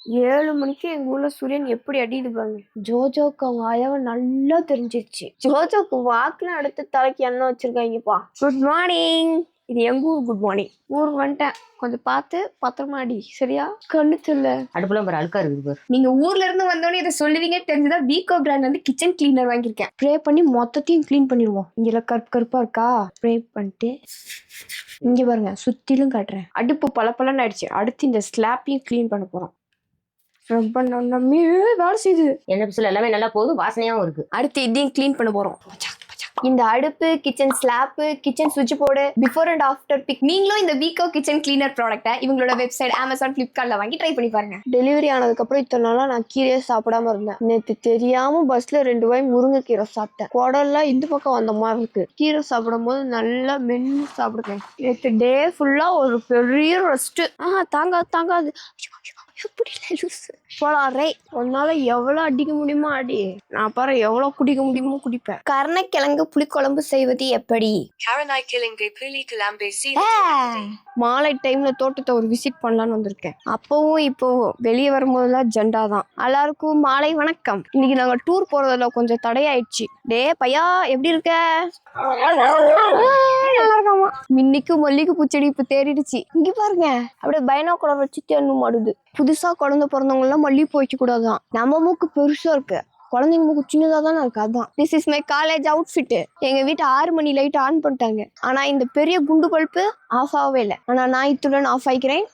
7 மணிக்கு எங்க ஊர்ல சூரியன் எப்படி அடியுது பாருங்க. ஜோஜோக்கு அவங்க ஆயாவை நல்லா தெரிஞ்சிருச்சு. ஜோஜோக்கு வாக்குல அடுத்த தலைக்கு எண்ணெய் வச்சிருக்காங்கப்பா. Good morning. இது எங்க ஊர் குட் மார்னிங். ஊருக்கு வந்துட்டேன். கொஞ்சம் பார்த்து பத்திரமா அடி சரியா? கண்ணு சொல்ல அடுப்புல பாரு அழுக்கா இருக்குது பாரு. நீங்க ஊர்ல இருந்து வந்தோடனே இதை சொல்லுவீங்க தெரிஞ்சுதான் வீகோ பிராண்ட் வந்து கிச்சன் கிளீனர் வாங்கியிருக்கேன். ஸ்ப்ரே பண்ணி மொத்தத்தையும் கிளீன் பண்ணிடுவோம். இங்க கருப்பு கருப்பா இருக்கா ஸ்ப்ரே பண்ணிட்டு இங்க பாருங்க சுத்திலும் காட்டுறேன். அடுப்பு பளபளன்னு ஆயிடுச்சு. அடுத்து இந்த ஸ்லாப்பையும் கிளீன் பண்ண போறோம். ரொம்ப நல்லாமே வேலை செய்யுது. என்ன பிசில் எல்லாமே நல்லா போகுது, வாசனையாவும் இருக்கு. அடுத்து இதையும் கிளீன் பண்ண போறோம். இந்த அடுப்பு, கிச்சன் ஸ்லாப்பு, கிச்சன் சுவிட்ச் board, before and after pic. நீங்களும் இந்த வீகோ கிச்சன் கிளீனர் ப்ராடக்ட்டை இவங்களோட வெப்சைட் அமேசான், பிளிப்கார்ட்ல வாங்கி ட்ரை பண்ணி பாருங்க. டெலிவரி ஆனதுக்கு அப்புறம் இத்தனை நாளா நான் கீரையே சாப்பிடாம இருந்தேன். நேற்று தெரியாம பஸ்ல 2 வாய் முருங்கைக்கீரை சாப்பிட்டேன். குடல்லாம் இந்த பக்கம் வந்த மாதிரி இருக்கு. கீரை சாப்பிடும் போது நல்லா மென்னு சாப்பிடுவேன். நேற்று டே ஃபுல்லா ஒரு பெரிய ரெஸ்ட். தாங்காது எப்படி போலாரே. உன்னால எவ்வளவு அடிக்க முடியுமோ அடி. நான் பாரு எவ்வளவு குடிக்க முடியுமோ குடிப்பேன். கருணைக்கிழங்கு புளிக்குழம்பு செய்வது எப்படி? மாலை டைம்ல தோட்டத்தை ஒரு விசிட் பண்ணலான்னு வந்திருக்கேன். அப்பவும் இப்போ வெளியே வரும்போதெல்லாம் ஜெண்டா தான். எல்லாருக்கும் மாலை வணக்கம். இன்னைக்கு நாங்க டூர் போறதுல கொஞ்சம் தடையாயிடுச்சு. டே பையா எப்படி இருக்க? நல்லா இருக்காமா. இன்னைக்கு மல்லிகை பூச்செடி இப்ப தேடிடுச்சு. இங்க பாருங்க அப்படியே பைனாகுலர் வச்சு தேடணும் மாடுது. புதுசா குழந்தை பிறந்தவங்க எல்லாம் மல்லிகைப்பூ வைக்க கூடாதான். நம்ம மூக்கு பெருசா இருக்கு, குழந்தைங்க மூக்கு சின்னதா தானே இருக்கு. அதான் this is my college outfit. எங்க வீட்டு 6 மணி லைட் ஆன் பண்ணிட்டாங்க. ஆனா இந்த பெரிய குண்டு பல்பு ஆஃப் ஆகவே இல்லை. ஆனா நான் இத்துடன் ஆஃப் ஆகிக்கிறேன்.